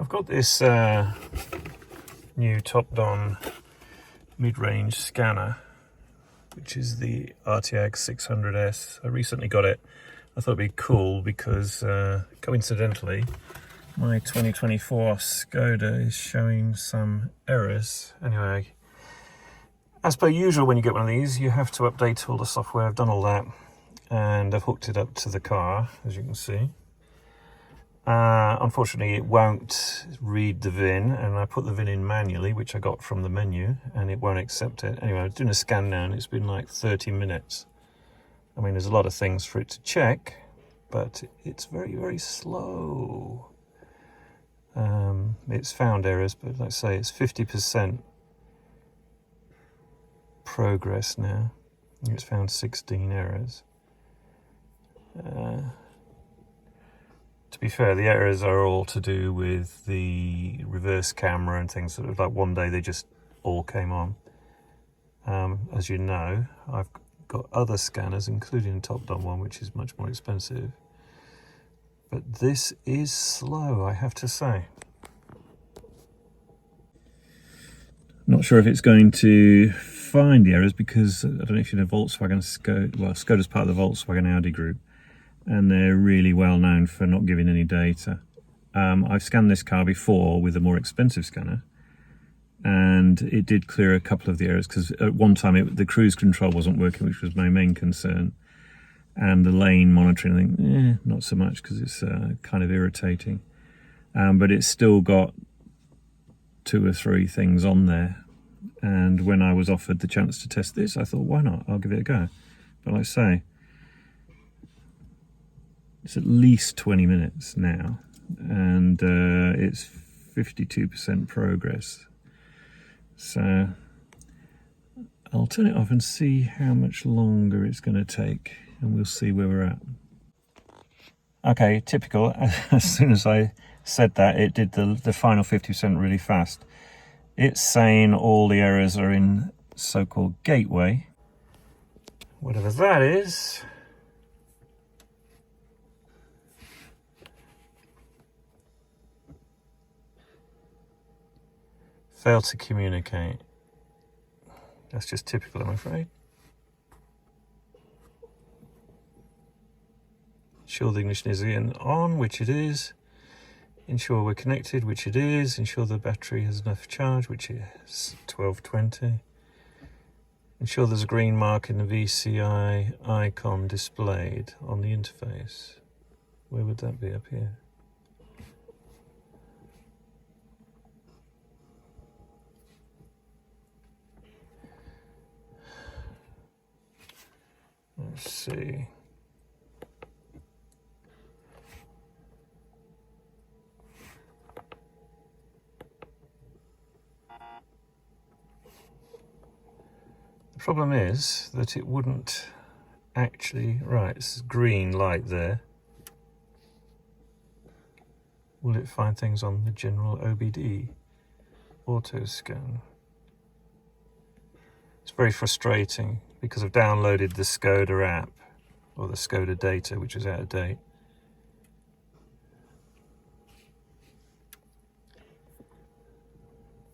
I've got this new TOPDON mid-range scanner, which is the RTX 600S. I recently got it. I thought it'd be cool because coincidentally my 2024 Skoda is showing some errors. Anyway, as per usual, when you get one of these, you have to update all the software. I've done all that, and I've hooked it up to the car, as you can see. Unfortunately, it won't read the VIN, and I put the VIN in manually, which I got from the menu, and it won't accept it. Anyway, I was doing a scan now, and it's been like 30 minutes. I mean, there's a lot of things for it to check, but it's very, very slow. It's found errors, but like I say, it's 50% progress now. It's found 16 errors. To be fair, the errors are all to do with the reverse camera and things. Sort of like one day they just all came on. As you know, I've got other scanners, including a TOPDON one, which is much more expensive. But this is slow, I have to say. Not sure if it's going to find the errors because I don't know if you know Volkswagen, Skoda's part of the Volkswagen Audi group, and they're really well known for not giving any data. I've scanned this car before with a more expensive scanner, and it did clear a couple of the errors because at one time the cruise control wasn't working, which was my main concern, and the lane monitoring, I think, not so much because it's kind of irritating. But it's still got 2 or 3 things on there, and when I was offered the chance to test this, I thought, why not? I'll give it a go. But like I say, it's at least 20 minutes now, and it's 52% progress. So I'll turn it off and see how much longer it's going to take, and we'll see where we're at. Okay, typical. As soon as I said that, it did the final 50% really fast. It's saying all the errors are in so-called gateway, whatever that is. Failed to communicate. That's just typical, I'm afraid. Ensure the ignition is on, which it is. Ensure we're connected, which it is. Ensure the battery has enough charge, which is 1220. Ensure there's a green mark in the VCI icon displayed on the interface. Where would that be? Up here? Let's see. The problem is that it wouldn't actually, right, it's green light there. Will it find things on the general OBD auto scan? It's very frustrating because I've downloaded the Skoda app, or the Skoda data, which is out of date.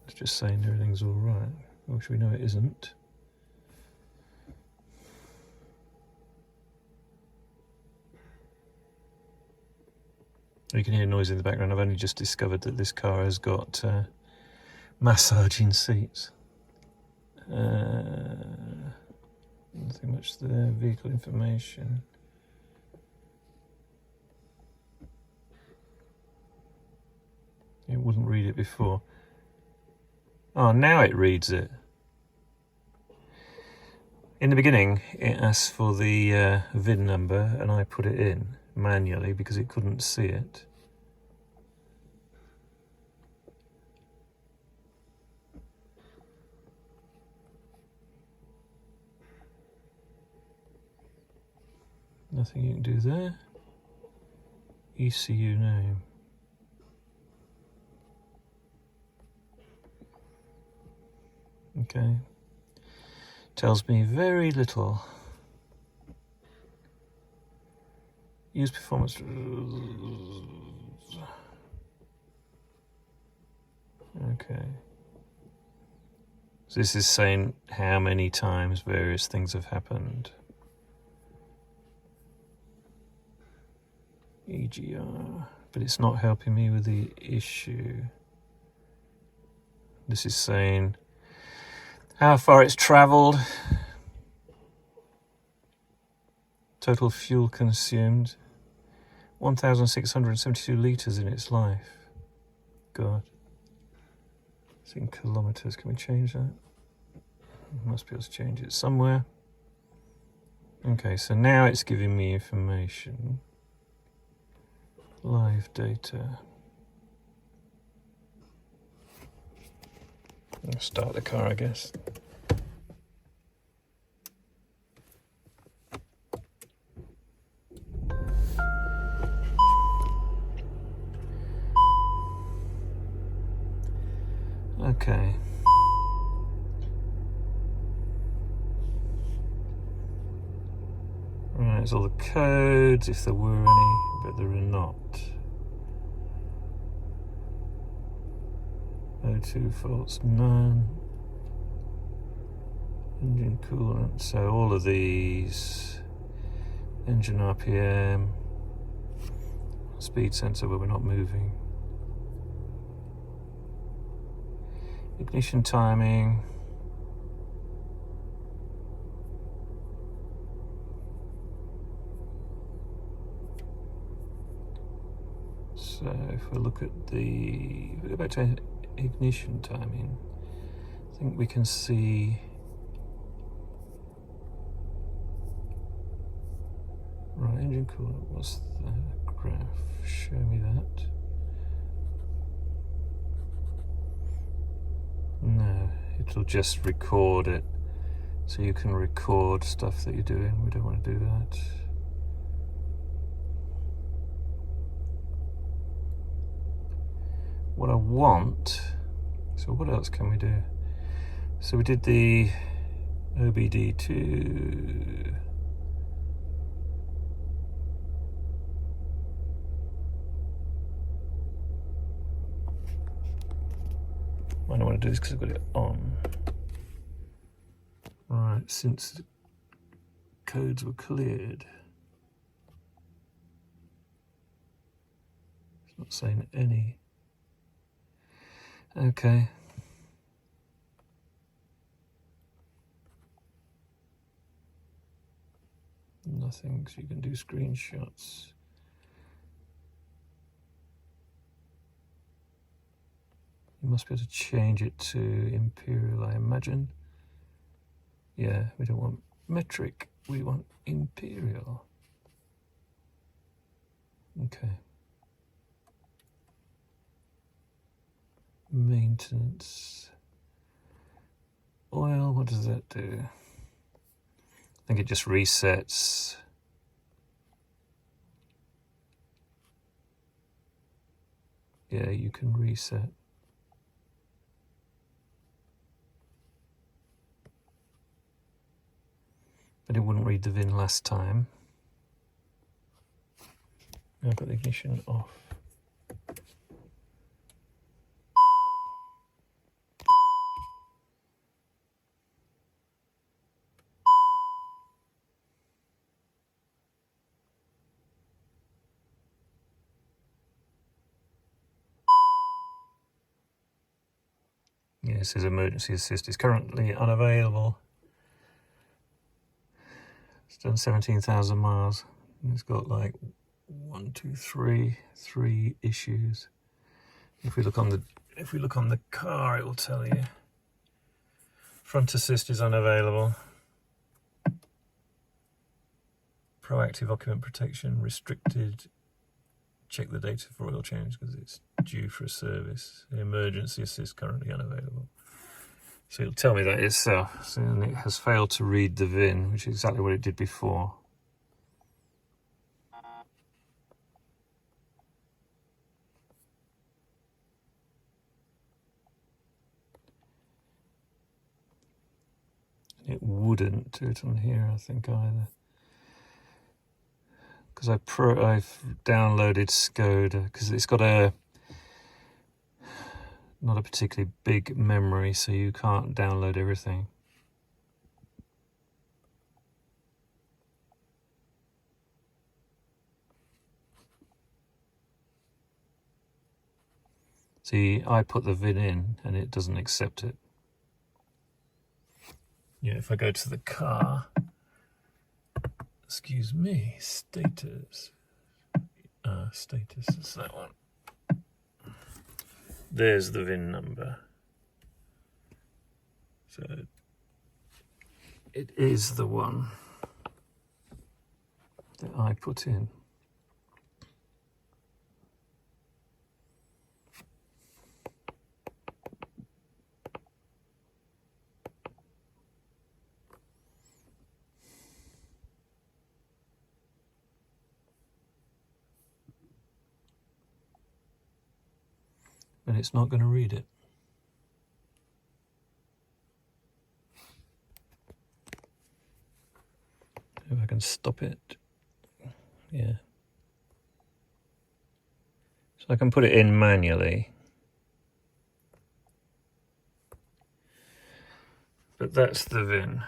It's just saying everything's all right, which we know it isn't. You can hear noise in the background. I've only just discovered that this car has got massaging seats. Nothing much there. Vehicle information. It wouldn't read it before. Oh, now it reads it. In the beginning, it asked for the VIN number, and I put it in manually because it couldn't see it. Nothing you can do there. ECU name. Okay. Tells me very little. Use performance. Okay. So this is saying how many times various things have happened. EGR, but it's not helping me with the issue. This is saying how far it's travelled, total fuel consumed, 1,672 litres in its life. God. It's in kilometres. Can we change that? Must be able to change it somewhere. Okay, so now it's giving me information. Live data. I'll start the car, I guess. Okay. Right, there's all the codes, if there were any, but there are not. O2 faults, none. Engine coolant, so all of these. Engine RPM. Speed sensor where we're not moving. Ignition timing. So if we look at if we go back to ignition timing, I think we can see right, engine coolant, what's the graph? Show me that. No, it'll just record it. So you can record stuff that you're doing. We don't want to do that. What I want, so what else can we do? So we did the OBD2. I don't want to do this because I've got it on. Right, since the codes were cleared. It's not saying any. Okay. Nothing, so you can do screenshots. You must be able to change it to imperial, I imagine. Yeah, we don't want metric, we want imperial. Okay. Maintenance. Oil, what does that do? I think it just resets. Yeah, you can reset. But it wouldn't read the VIN last time. I've got the ignition off. Yeah, it says emergency assist is currently unavailable. It's done 17,000 miles. And it's got like 1, 2, 3 issues. If we look on the car, it will tell you. Front assist is unavailable. Proactive occupant protection restricted. Check the data for oil change because it's due for a service. Emergency assist currently unavailable. So it'll tell me that itself. So it has failed to read the VIN, which is exactly what it did before. It wouldn't do it on here, I think, either. Because I've downloaded Skoda, because it's got a not a particularly big memory, so you can't download everything. See, I put the VIN in and it doesn't accept it. Yeah, if I go to the car, excuse me, status. Status is that one. There's the VIN number. So it is the one that I put in. But it's not going to read it. If I can stop it. Yeah. So I can put it in manually. But that's the VIN.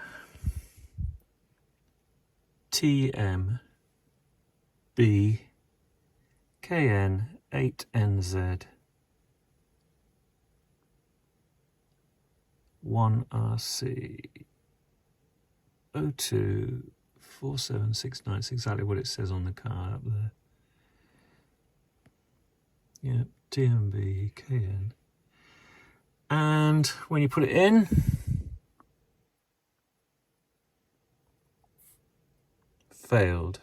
TMBKN8NZ 1RC 024769. It's exactly what it says on the car up there. Yeah, TMBKN. And when you put it in, failed.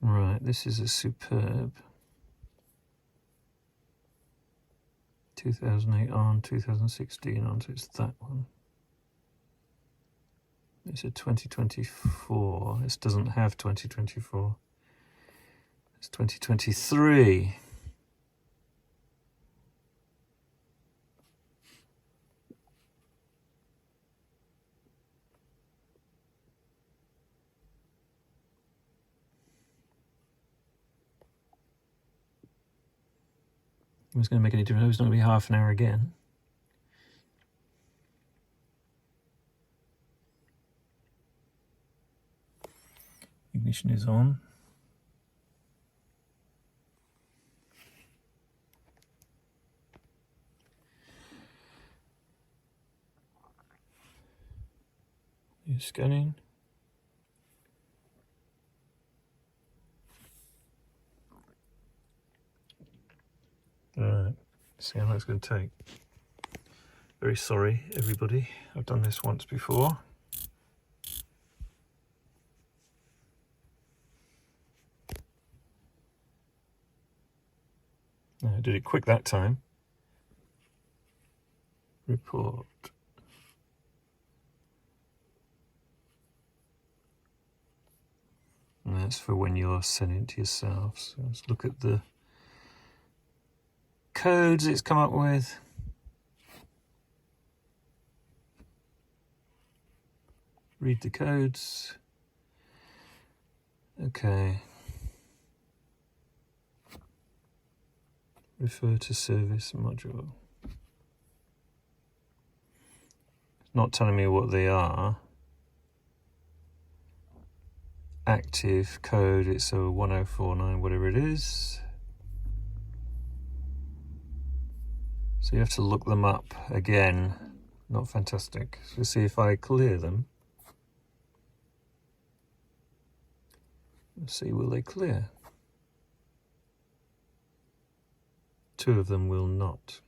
Right, this is a superb 2008 on, 2016 on, so it's that one. It's a 2024. This doesn't have 2024. It's 2023. It's going to make any difference. It's not going to be half an hour again. Ignition is on. You're scanning. Alright, see how long it's going to take. Very sorry, everybody. I've done this once before. No, I did it quick that time. Report. And that's for when you're sending it to yourself. So let's look at the codes it's come up with. Read the codes. Okay. Refer to service module. It's not telling me what they are. Active code, it's a 1049, whatever it is. So you have to look them up again. Not fantastic. So see if I clear them. Let's see, will they clear? Two of them will not.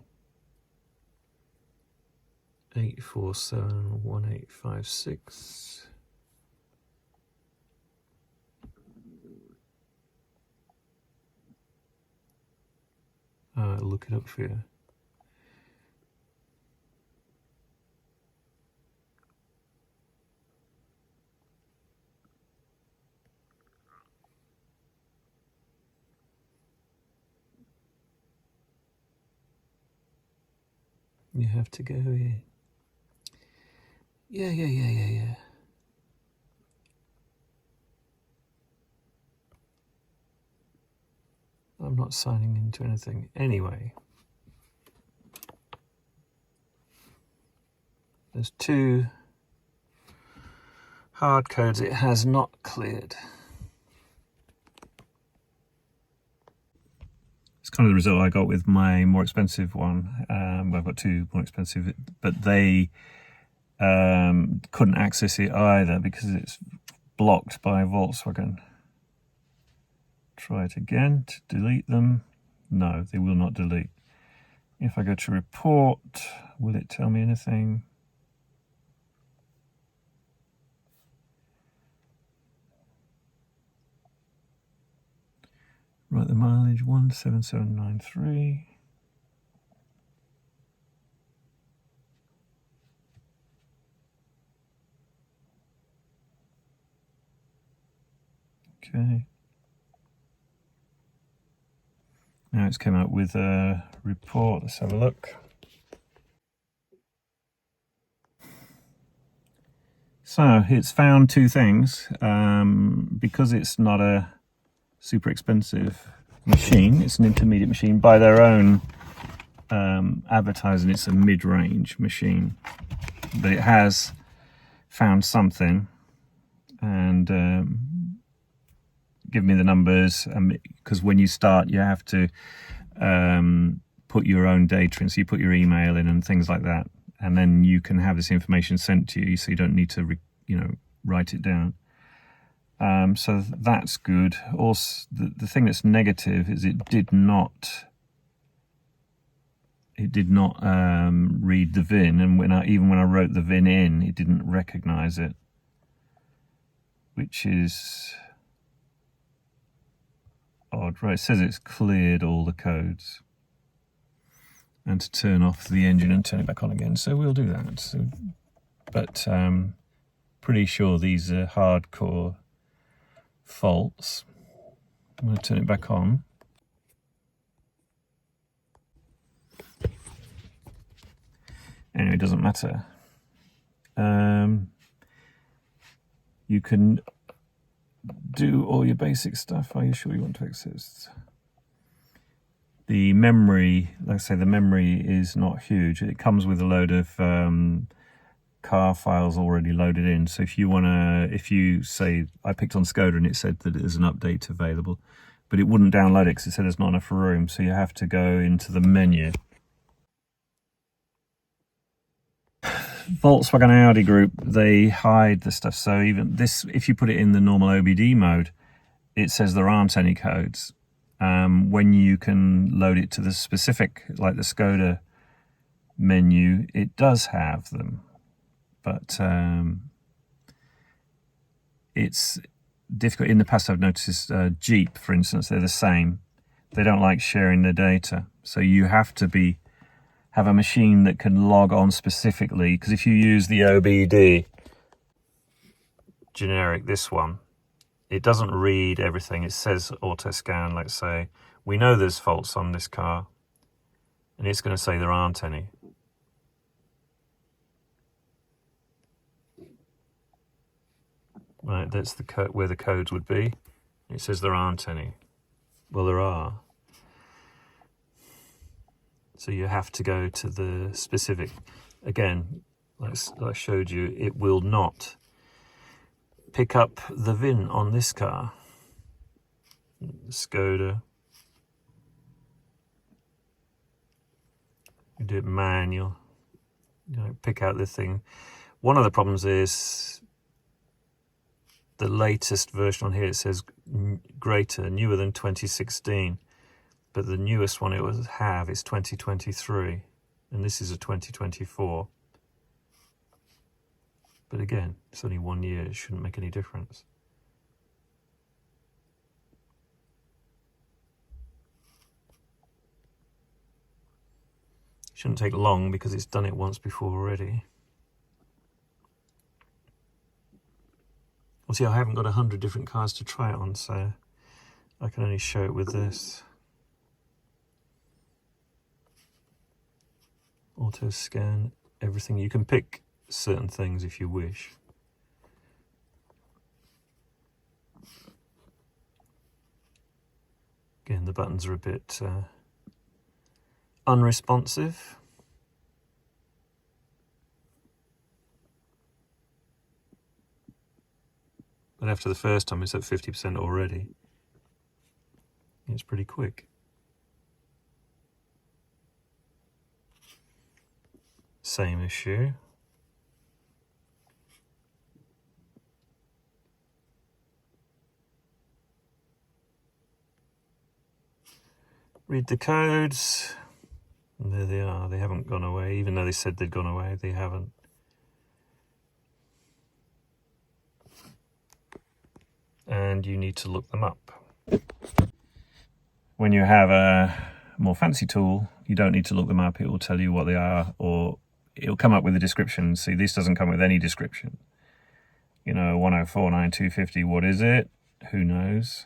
8471856. Look it up for you. You have to go here. Yeah. I'm not signing into anything. Anyway, there's 2 hard codes it has not cleared. It's kind of the result I got with my more expensive one. Well, I've got 2 more expensive, but they couldn't access it either because it's blocked by Volkswagen. Try it again to delete them. No, they will not delete. If I go to report, will it tell me anything? Right, the mileage 17793. Okay. Now it's come out with a report. Let's have a look. So it's found 2 things. Because it's not a super expensive machine, it's an intermediate machine. By their own advertising, it's a mid-range machine. But it has found something and give me the numbers, because when you start you have to put your own data in, so you put your email in and things like that, and then you can have this information sent to you, so you don't need to write it down. So that's good. Also, the thing that's negative is it did not read the VIN, and even when I wrote the VIN in, it didn't recognize it, which is odd. Right, it says it's cleared all the codes, and to turn off the engine and turn it back on again, so we'll do that. So, but pretty sure these are hardcore faults. I'm going to turn it back on. Anyway, it doesn't matter. You can do all your basic stuff. Are you sure you want to access? The memory, like I say, the memory is not huge. It comes with a load of car files already loaded in. So if you say, I picked on Skoda and it said that there's an update available, but it wouldn't download it because it said there's not enough room. So you have to go into the menu. Volkswagen Audi group, they hide the stuff. So even this, if you put it in the normal OBD mode, it says there aren't any codes. When you can load it to the specific, like the Skoda menu, it does have them, but it's difficult. In the past, I've noticed Jeep, for instance, they're the same. They don't like sharing the data, so you have to have a machine that can log on specifically, because if you use the OBD generic, this one, it doesn't read everything. It says auto scan, let's say, we know there's faults on this car, and it's going to say there aren't any. Right, that's the where the codes would be. It says there aren't any. Well, there are. So you have to go to the specific. Again, like I showed you, it will not pick up the VIN on this car. Skoda. You do it manual. Pick out the thing. One of the problems is the latest version on here, it says greater, newer than 2016. But the newest one it will have is 2023, and this is a 2024. But again, it's only 1 year, it shouldn't make any difference. Shouldn't take long because it's done it once before already. Well, see, I haven't got 100 different cars to try it on, so I can only show it with this. Auto scan everything. You can pick certain things if you wish. Again, the buttons are a bit unresponsive. But after the first time, it's at 50% already. It's pretty quick. Same issue. Read the codes. And there they are. They haven't gone away. Even though they said they'd gone away, they haven't. And you need to look them up. When you have a more fancy tool, you don't need to look them up. It will tell you what they are, or it'll come up with a description. See, this doesn't come with any description. You know, 1049250, what is it? Who knows?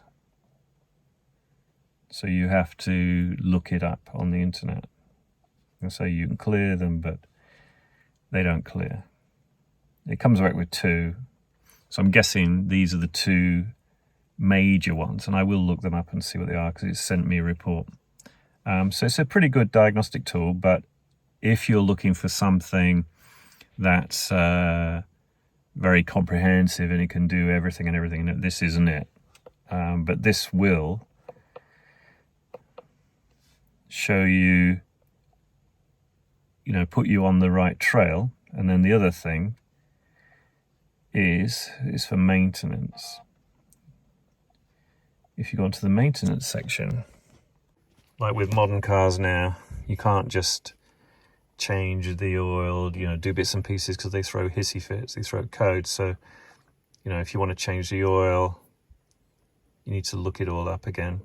So you have to look it up on the internet. And so you can clear them, but they don't clear. It comes back with 2. So I'm guessing these are the 2 major ones, and I will look them up and see what they are because it's sent me a report. So it's a pretty good diagnostic tool, but if you're looking for something that's very comprehensive and it can do everything and everything, this isn't it. But this will show you, put you on the right trail. And then the other thing is for maintenance. If you go into the maintenance section, like with modern cars now, you can't just change the oil, do bits and pieces because they throw hissy fits, they throw codes. So, if you want to change the oil, you need to look it all up again.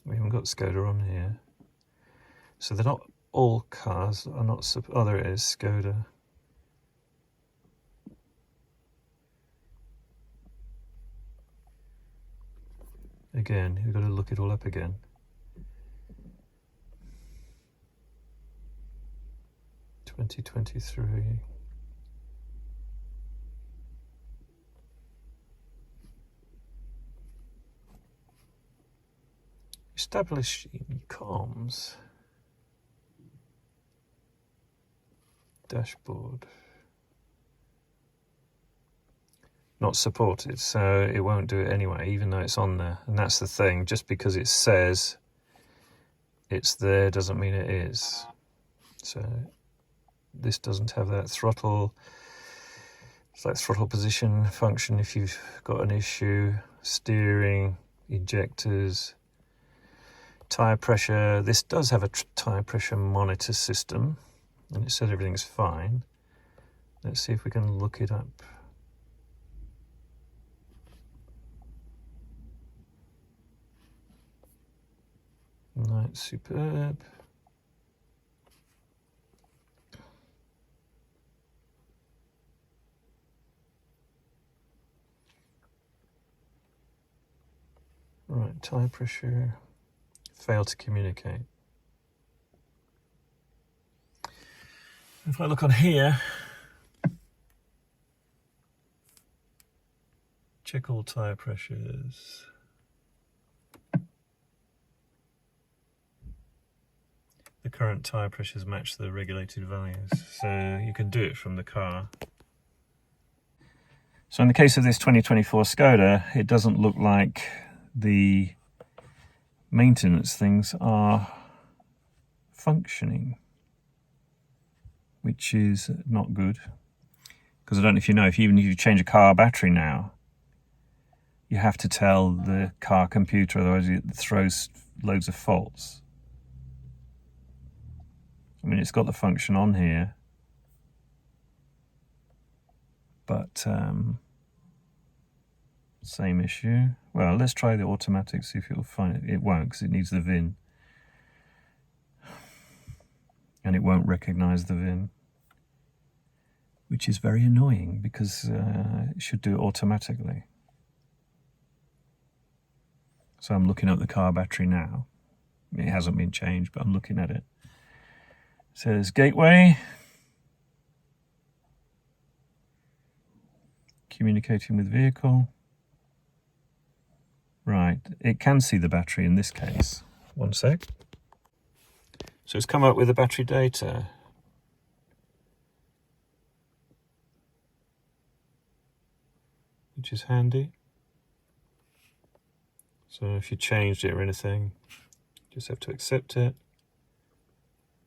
We haven't got Skoda on here. So they're not all cars are not, oh, there it is, Skoda. Again, we've got to look it all up again. (2023). Establishing comms. Dashboard. Not supported, so it won't do it anyway, even though it's on there. And that's the thing, just because it says it's there doesn't mean it is. So this doesn't have that throttle. It's like throttle position function if you've got an issue. Steering, ejectors, tire pressure. This does have a tire pressure monitor system, and it says everything's fine. Let's see if we can look it up. Right, superb. Right, tire pressure, failed to communicate. If I look on here, check all tire pressures. The current tire pressures match the regulated values, so you can do it from the car. So in the case of this 2024 Skoda, it doesn't look like the maintenance things are functioning, which is not good. Because I don't know if you know, even if you change a car battery now, you have to tell the car computer, otherwise it throws loads of faults. I mean, it's got the function on here, but same issue. Well, let's try the automatic, see if it'll find it. It won't, because it needs the VIN. And it won't recognize the VIN, which is very annoying because it should do it automatically. So I'm looking up the car battery now. It hasn't been changed, but I'm looking at it. It says gateway. communicating with vehicle. Right, it can see the battery in this case. One sec. So it's come up with the battery data. Which is handy. So if you changed it or anything, you just have to accept it.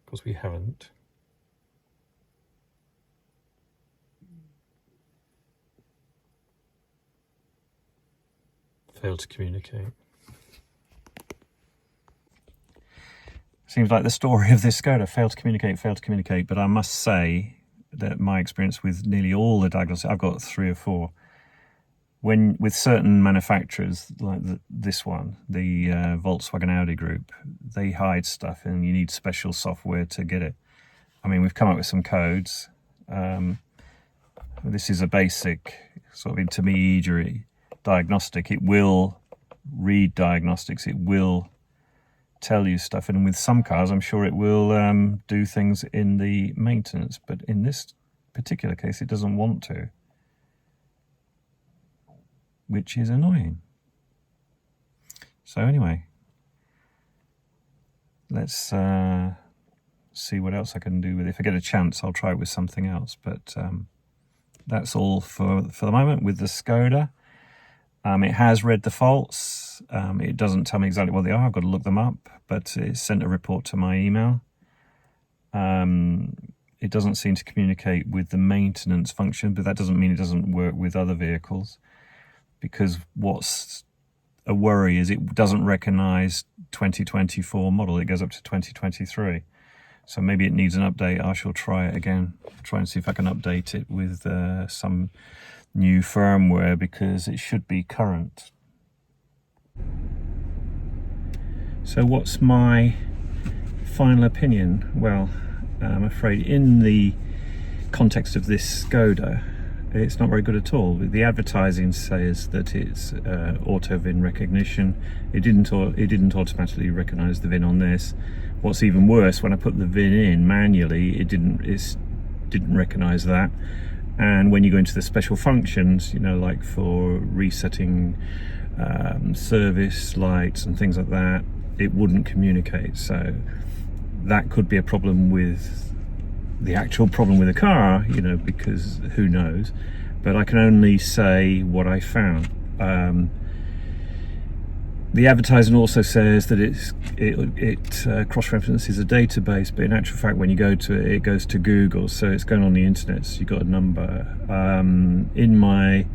Of course we haven't. Failed to communicate. Seems like the story of this Skoda, failed to communicate, but I must say that my experience with nearly all the diagnostics, I've got 3 or 4, when with certain manufacturers like this one, the Volkswagen Audi group, they hide stuff and you need special software to get it. I mean, we've come up with some codes. This is a basic sort of intermediary diagnostic. It will read diagnostics, it will tell you stuff, and with some cars I'm sure it will do things in the maintenance, but in this particular case it doesn't want to, which is annoying. So anyway, let's see what else I can do with it. If I get a chance I'll try it with something else, but that's all for the moment with the Skoda. It has read the faults. It doesn't tell me exactly what they are. I've got to look them up, but it sent a report to my email. It doesn't seem to communicate with the maintenance function, but that doesn't mean it doesn't work with other vehicles, because what's a worry is it doesn't recognize 2024 model. It goes up to 2023. So maybe it needs an update. I shall try it again. Try and see if I can update it with some new firmware, because it should be current. So what's my final opinion? Well, I'm afraid in the context of this Skoda, it's not very good at all. The advertising says that it's auto VIN recognition. It didn't automatically recognize the VIN on this. What's even worse, when I put the VIN in manually, it didn't recognize that. And when you go into the special functions, you know, like for resetting service lights and things like that, it wouldn't communicate. So that could be a problem with the actual problem with the car, you know, because who knows. But I can only say what I found. The advertising also says that it cross-references a database, but in actual fact when you go to it, it goes to Google, so it's going on the internet, so you've got a number. In my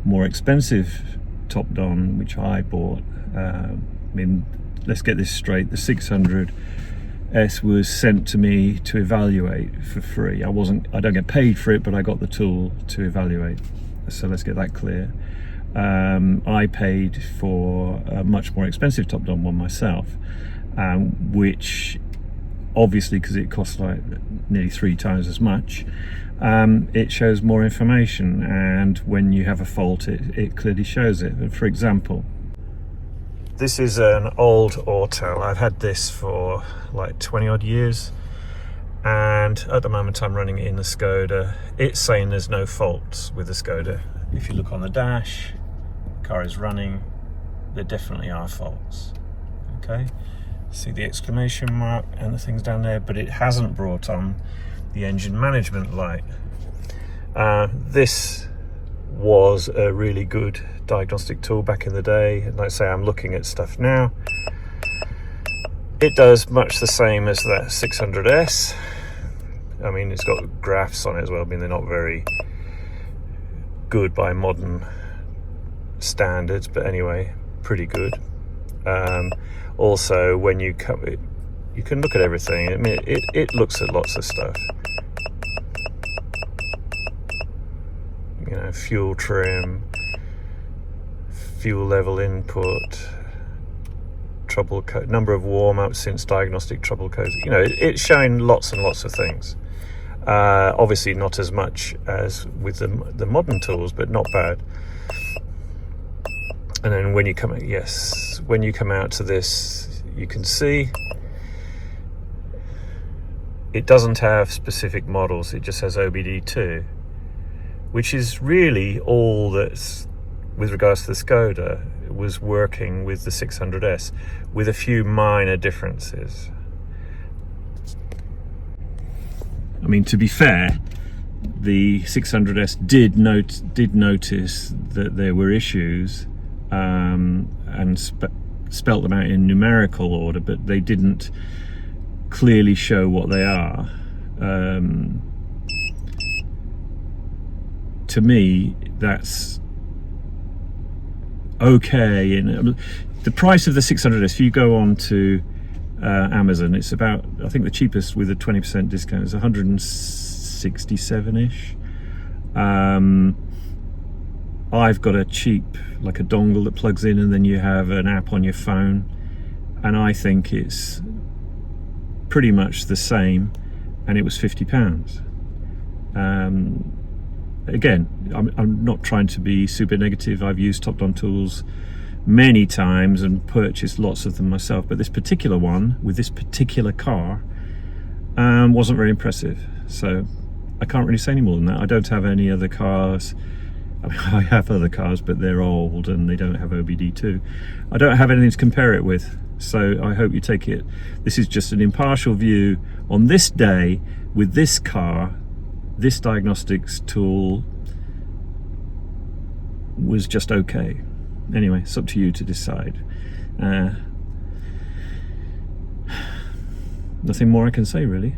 more expensive TOPDON, which I bought, I mean, let's get this straight, the 600S was sent to me to evaluate for free. I don't get paid for it, but I got the tool to evaluate, so let's get that clear. I paid for a much more expensive TOPDON one myself, which obviously, because it costs like nearly 3 times as much, it shows more information, and when you have a fault it clearly shows it. For example, this is an old Autel. I've had this for like 20 odd years, and at the moment I'm running it in the Skoda. It's saying there's no faults with the Skoda. If you look on the dash, car is running, there definitely are faults. Okay, see the exclamation mark and the things down there, but it hasn't brought on the engine management light. This was a really good diagnostic tool back in the day, and like I say, I'm looking at stuff now. It does much the same as that 600S. I mean, it's got graphs on it as well. I mean, they're not very good by modern standards, but anyway, pretty good. Also, when you come, you can look at everything. I mean, it looks at lots of stuff. You know, fuel trim, fuel level input, trouble code, number of warm-ups since diagnostic trouble codes. You know, it's showing lots and lots of things. Obviously not as much as with the modern tools, but not bad. And then when you come out to this, you can see it doesn't have specific models. It just has OBD2. which is really all that's, with regards to the Skoda, was working with the 600S, with a few minor differences. I mean, to be fair, the 600S did notice that there were issues, and spelt them out in numerical order, but they didn't clearly show what they are. To me, that's okay. And the price of the 600S, if you go on to Amazon, it's about, I think the cheapest with a 20% discount is 167-ish. I've got a cheap, like a dongle that plugs in, and then you have an app on your phone, and I think it's pretty much the same, and it was £50. Again, I'm not trying to be super negative. I've used TOPDON tools many times and purchased lots of them myself, but this particular one with this particular car wasn't very impressive. So I can't really say any more than that. I don't have any other cars. I mean, I have other cars, but they're old and they don't have OBD2. I don't have anything to compare it with, so I hope you take it. This is just an impartial view on this day with this car. This diagnostics tool was just okay. Anyway, it's up to you to decide. Nothing more I can say, really.